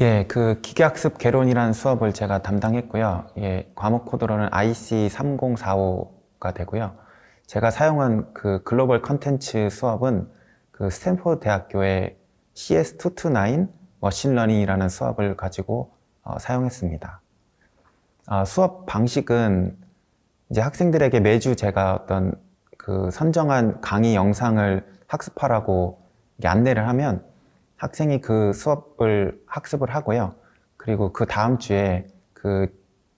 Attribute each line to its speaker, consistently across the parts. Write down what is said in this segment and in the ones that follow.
Speaker 1: 예, 그 기계학습 개론이라는 수업을 제가 담당했고요. 예, 과목 코드로는 IC3045가 되고요. 제가 사용한 그 글로벌 컨텐츠 수업은 그 스탠포드 대학교의 CS229 머신러닝이라는 수업을 가지고 사용했습니다. 수업 방식은 이제 학생들에게 매주 제가 어떤 그 선정한 강의 영상을 학습하라고 안내를 하면 학생이 그 수업을 학습을 하고요. 그리고 그 다음 주에 그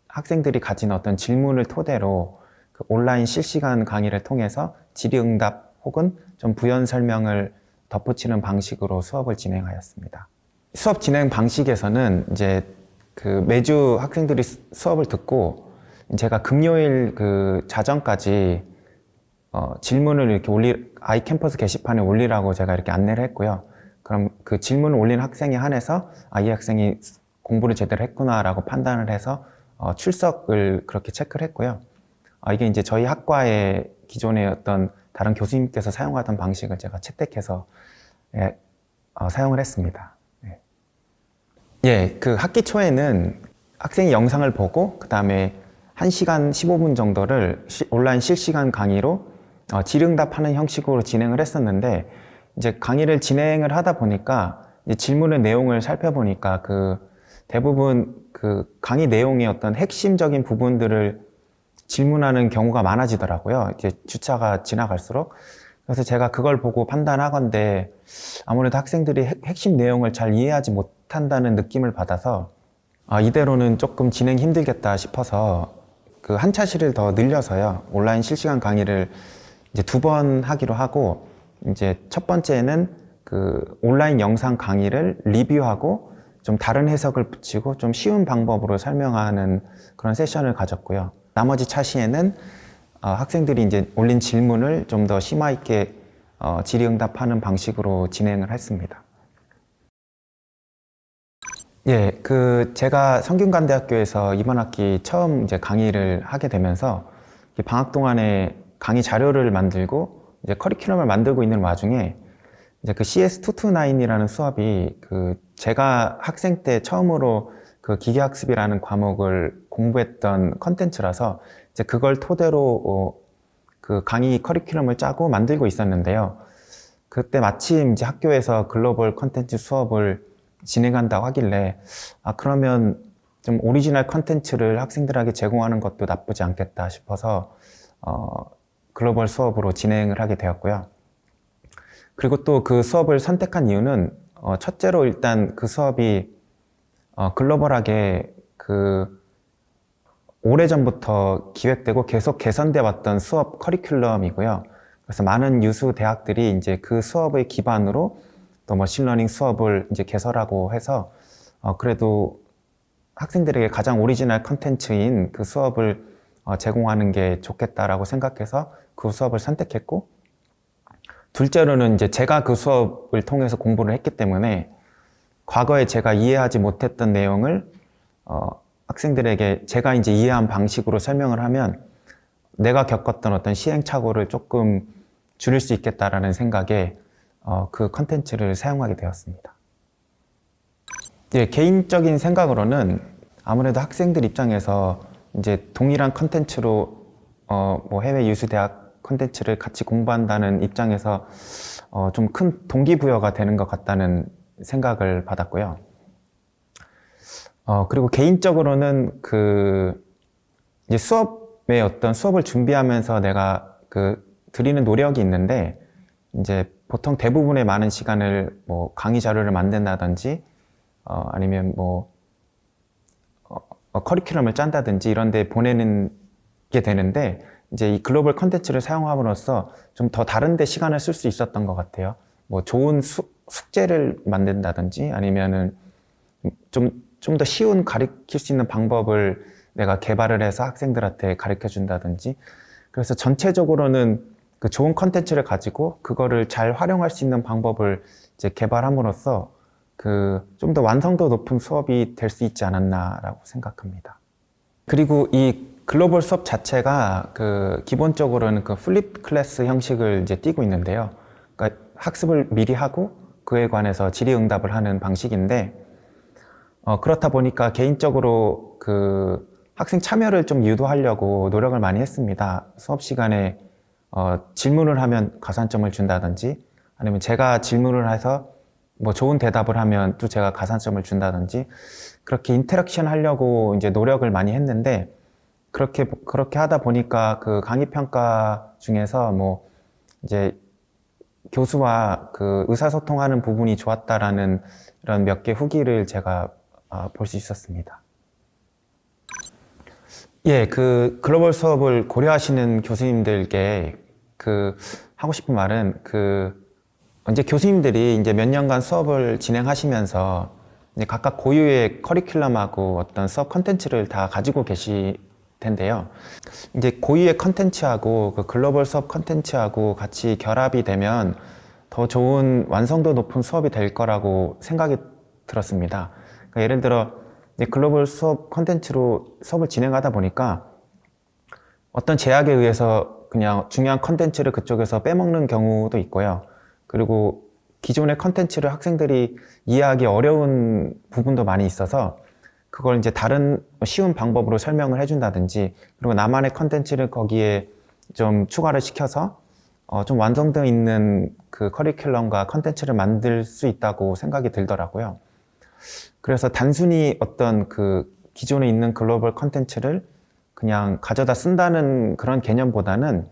Speaker 1: 학생들이 가진 어떤 질문을 토대로 그 온라인 실시간 강의를 통해서 질의응답 혹은 좀 부연 설명을 덧붙이는 방식으로 수업을 진행하였습니다. 수업 진행 방식에서는 이제 그 매주 학생들이 수업을 듣고 제가 금요일 그 자정까지 질문을 이렇게 아이캠퍼스 게시판에 올리라고 제가 이렇게 안내를 했고요. 그럼 그 질문을 올린 학생에 한해서 이 학생이 공부를 제대로 했구나라고 판단을 해서 출석을 그렇게 체크를 했고요. 이게 이제 저희 학과의 기존의 어떤 다른 교수님께서 사용하던 방식을 제가 채택해서 사용을 했습니다. 예, 그 학기 초에는 학생이 영상을 보고 그 다음에 1시간 15분 정도를 온라인 실시간 강의로 질의응답하는 형식으로 진행을 했었는데 이제 강의를 진행을 하다 보니까 이제 질문의 내용을 살펴보니까 그 대부분 그 강의 내용의 어떤 핵심적인 부분들을 질문하는 경우가 많아지더라고요. 이제 주차가 지나갈수록. 그래서 제가 그걸 보고 판단하건대 아무래도 학생들이 핵심 내용을 잘 이해하지 못한다는 느낌을 받아서 이대로는 조금 진행 힘들겠다 싶어서 그 한 차실을 더 늘려서요. 온라인 실시간 강의를 이제 2번 하기로 하고 이제 첫 번째는 그 온라인 영상 강의를 리뷰하고 좀 다른 해석을 붙이고 좀 쉬운 방법으로 설명하는 그런 세션을 가졌고요. 나머지 차시에는 학생들이 이제 올린 질문을 좀 더 심화 있게 질의응답하는 방식으로 진행을 했습니다. 예, 그 제가 성균관대학교에서 이번 학기 처음 이제 강의를 하게 되면서 방학 동안에 강의 자료를 만들고 이제 커리큘럼을 만들고 있는 와중에 이제 그 CS229이라는 수업이 그 제가 학생 때 처음으로 그 기계학습이라는 과목을 공부했던 컨텐츠라서 이제 그걸 토대로 그 강의 커리큘럼을 짜고 만들고 있었는데요. 그때 마침 이제 학교에서 글로벌 컨텐츠 수업을 진행한다고 하길래 그러면 좀 오리지널 컨텐츠를 학생들에게 제공하는 것도 나쁘지 않겠다 싶어서 글로벌 수업으로 진행을 하게 되었고요. 그리고 또 그 수업을 선택한 이유는 첫째로 일단 그 수업이 글로벌하게 그 오래전부터 기획되고 계속 개선돼 왔던 수업 커리큘럼이고요. 그래서 많은 유수 대학들이 이제 그 수업의 기반으로 또 머신러닝 수업을 이제 개설하고 해서 그래도 학생들에게 가장 오리지널 컨텐츠인 그 수업을 제공하는 게 좋겠다라고 생각해서 그 수업을 선택했고, 둘째로는 이제 제가 그 수업을 통해서 공부를 했기 때문에 과거에 제가 이해하지 못했던 내용을 학생들에게 제가 이제 이해한 방식으로 설명을 하면 내가 겪었던 어떤 시행착오를 조금 줄일 수 있겠다라는 생각에 그 컨텐츠를 사용하게 되었습니다. 예, 개인적인 생각으로는 아무래도 학생들 입장에서 이제 동일한 컨텐츠로 뭐 해외 유수 대학 컨텐츠를 같이 공부한다는 입장에서 좀 큰 동기부여가 되는 것 같다는 생각을 받았고요. 그리고 개인적으로는 그 이제 수업을 준비하면서 내가 그 드리는 노력이 있는데 이제 보통 대부분의 많은 시간을 뭐 강의 자료를 만든다든지 아니면 뭐 커리큘럼을 짠다든지 이런 데 보내는 게 되는데 이제 이 글로벌 컨텐츠를 사용함으로써 좀 더 다른 데 시간을 쓸 수 있었던 것 같아요. 뭐 좋은 숙제를 만든다든지 아니면은 좀 더 쉬운 가르칠 수 있는 방법을 내가 개발을 해서 학생들한테 가르쳐 준다든지, 그래서 전체적으로는 그 좋은 컨텐츠를 가지고 그거를 잘 활용할 수 있는 방법을 이제 개발함으로써 그 좀 더 완성도 높은 수업이 될 수 있지 않았나라고 생각합니다. 그리고 이 글로벌 수업 자체가 그 기본적으로는 그 플립 클래스 형식을 이제 띠고 있는데요. 그러니까 학습을 미리 하고 그에 관해서 질의응답을 하는 방식인데 그렇다 보니까 개인적으로 그 학생 참여를 좀 유도하려고 노력을 많이 했습니다. 수업 시간에 질문을 하면 가산점을 준다든지 아니면 제가 질문을 해서 뭐 좋은 대답을 하면 또 제가 가산점을 준다든지 그렇게 인터랙션 하려고 이제 노력을 많이 했는데 그렇게 하다 보니까 그 강의 평가 중에서 뭐 이제 교수와 그 의사소통하는 부분이 좋았다라는 이런 몇 개 후기를 제가 볼 수 있었습니다. 예, 그 글로벌 수업을 고려하시는 교수님들께 그 하고 싶은 말은 이제 교수님들이 이제 몇 년간 수업을 진행하시면서 이제 각각 고유의 커리큘럼하고 어떤 수업 컨텐츠를 다 가지고 계실 텐데요. 이제 고유의 컨텐츠하고 그 글로벌 수업 컨텐츠하고 같이 결합이 되면 더 좋은 완성도 높은 수업이 될 거라고 생각이 들었습니다. 그러니까 예를 들어 이제 글로벌 수업 컨텐츠로 수업을 진행하다 보니까 어떤 제약에 의해서 그냥 중요한 컨텐츠를 그쪽에서 빼먹는 경우도 있고요. 그리고 기존의 컨텐츠를 학생들이 이해하기 어려운 부분도 많이 있어서 그걸 이제 다른 쉬운 방법으로 설명을 해준다든지 그리고 나만의 컨텐츠를 거기에 좀 추가를 시켜서 좀 완성도 있는 그 커리큘럼과 컨텐츠를 만들 수 있다고 생각이 들더라고요. 그래서 단순히 어떤 그 기존에 있는 글로벌 컨텐츠를 그냥 가져다 쓴다는 그런 개념보다는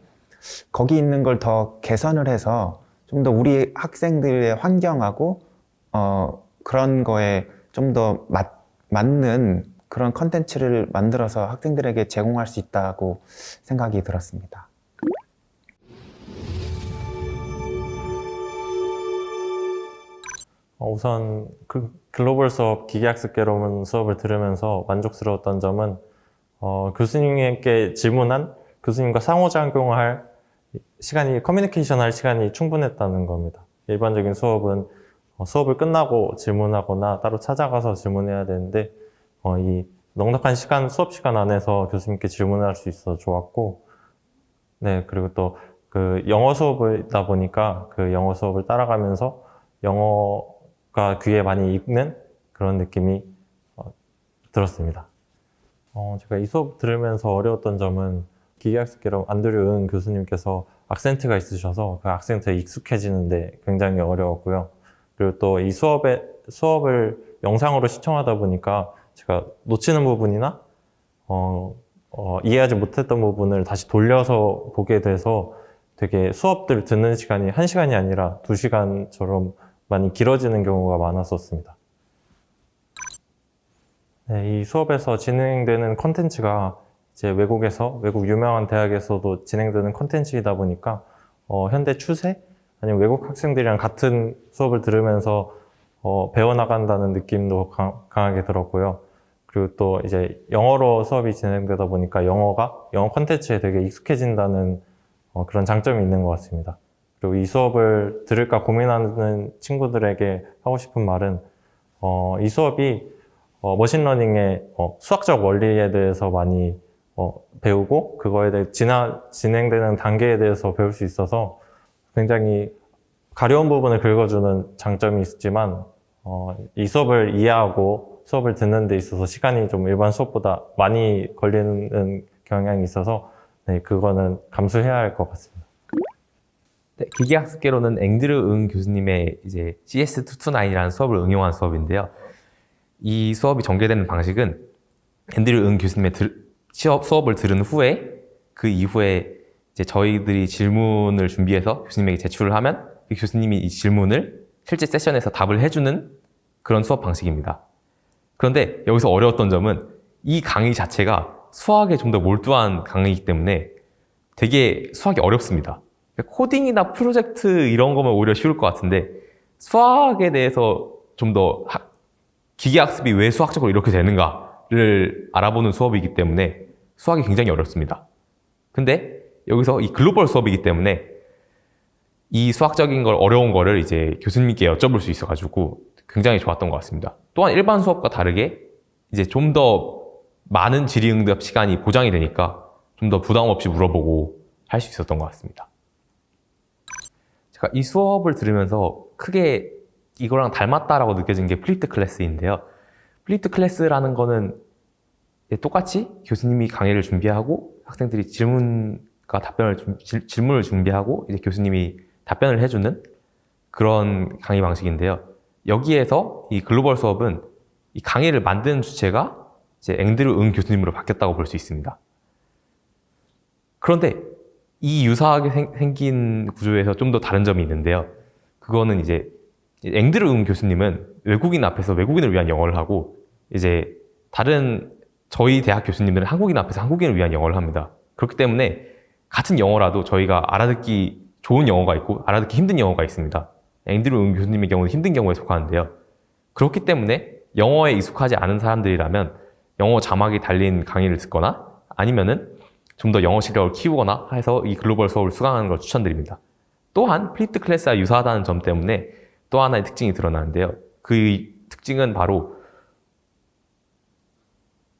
Speaker 1: 거기 있는 걸 더 개선을 해서 좀 더 우리 학생들의 환경하고 그런 거에 좀 더 맞는 그런 컨텐츠를 만들어서 학생들에게 제공할 수 있다고 생각이 들었습니다.
Speaker 2: 우선 그 글로벌 수업, 기계학습개론 수업을 들으면서 만족스러웠던 점은 교수님께 질문한 교수님과 상호작용할 시간이, 커뮤니케이션 할 시간이 충분했다는 겁니다. 일반적인 수업은 수업을 끝나고 질문하거나 따로 찾아가서 질문해야 되는데 이 넉넉한 시간, 수업 시간 안에서 교수님께 질문할 수 있어서 좋았고, 네, 그리고 또 그 영어 수업이다 보니까 그 영어 수업을 따라가면서 영어가 귀에 많이 익는 그런 느낌이 들었습니다. 제가 이 수업 들으면서 어려웠던 점은 기계학습개론 안드류 응 교수님께서 악센트가 있으셔서 그 악센트에 익숙해지는데 굉장히 어려웠고요. 그리고 또 이 수업을 영상으로 시청하다 보니까 제가 놓치는 부분이나 이해하지 못했던 부분을 다시 돌려서 보게 돼서 되게 수업들 듣는 시간이 1시간이 아니라 2시간처럼 많이 길어지는 경우가 많았었습니다. 네, 이 수업에서 진행되는 컨텐츠가 이제 외국 유명한 대학에서도 진행되는 컨텐츠이다 보니까 현대 추세? 아니면 외국 학생들이랑 같은 수업을 들으면서 배워나간다는 느낌도 강하게 들었고요. 그리고 또 이제 영어로 수업이 진행되다 보니까 영어 컨텐츠에 되게 익숙해진다는 그런 장점이 있는 것 같습니다. 그리고 이 수업을 들을까 고민하는 친구들에게 하고 싶은 말은 이 수업이 머신러닝의 수학적 원리에 대해서 많이 배우고 그거에 대해 진행되는 단계에 대해서 배울 수 있어서 굉장히 가려운 부분을 긁어주는 장점이 있지만 이 수업을 이해하고 수업을 듣는 데 있어서 시간이 좀 일반 수업보다 많이 걸리는 경향이 있어서 네, 그거는 감수해야 할 것 같습니다.
Speaker 3: 네, 기계학습개론은 앵드류 응 교수님의 이제 CS229이라는 수업을 응용한 수업인데요. 이 수업이 전개되는 방식은 앵드류 응 교수님의 수업을 들은 후에 그 이후에 이제 저희들이 질문을 준비해서 교수님에게 제출을 하면 그 교수님이 이 질문을 실제 세션에서 답을 해주는 그런 수업 방식입니다. 그런데 여기서 어려웠던 점은 이 강의 자체가 수학에 좀 더 몰두한 강의이기 때문에 되게 수학이 어렵습니다. 코딩이나 프로젝트 이런 거면 오히려 쉬울 것 같은데 수학에 대해서 좀 더 기계학습이 왜 수학적으로 이렇게 되는가를 알아보는 수업이기 때문에 수학이 굉장히 어렵습니다. 근데 여기서 이 글로벌 수업이기 때문에 이 수학적인 걸 어려운 거를 이제 교수님께 여쭤볼 수 있어가지고 굉장히 좋았던 것 같습니다. 또한 일반 수업과 다르게 이제 좀 더 많은 질의응답 시간이 보장이 되니까 좀 더 부담 없이 물어보고 할 수 있었던 것 같습니다. 제가 이 수업을 들으면서 크게 이거랑 닮았다라고 느껴진 게 플립드 클래스인데요. 플립드 클래스라는 거는 똑같이 교수님이 강의를 준비하고 학생들이 질문을 준비하고 이제 교수님이 답변을 해주는 그런 강의 방식인데요. 여기에서 이 글로벌 수업은 이 강의를 만드는 주체가 이제 앵드류 응 교수님으로 바뀌었다고 볼 수 있습니다. 그런데 이 유사하게 생긴 구조에서 좀 더 다른 점이 있는데요. 그거는 이제 앵드류 응 교수님은 외국인 앞에서 외국인을 위한 영어를 하고 이제 다른 저희 대학 교수님들은 한국인 앞에서 한국인을 위한 영어를 합니다. 그렇기 때문에 같은 영어라도 저희가 알아듣기 좋은 영어가 있고 알아듣기 힘든 영어가 있습니다. 앵드류 응 교수님의 경우는 힘든 경우에 속하는데요. 그렇기 때문에 영어에 익숙하지 않은 사람들이라면 영어 자막이 달린 강의를 듣거나 아니면은 좀 더 영어 실력을 키우거나 해서 이 글로벌 수업을 수강하는 걸 추천드립니다. 또한 플립드 클래스와 유사하다는 점 때문에 또 하나의 특징이 드러나는데요. 그 특징은 바로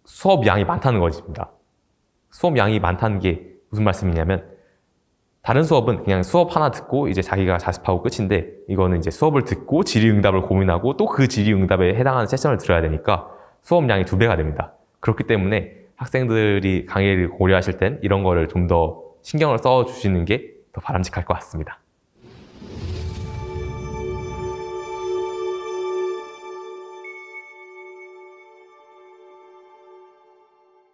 Speaker 3: 수업 양이 많다는 것입니다. 수업 양이 많다는 게 무슨 말씀이냐면 다른 수업은 그냥 수업 하나 듣고 이제 자기가 자습하고 끝인데 이거는 이제 수업을 듣고 질의응답을 고민하고 또 그 질의응답에 해당하는 세션을 들어야 되니까 수업량이 2배가 됩니다. 그렇기 때문에 학생들이 강의를 고려하실 땐 이런 거를 좀 더 신경을 써 주시는 게 더 바람직할 것 같습니다.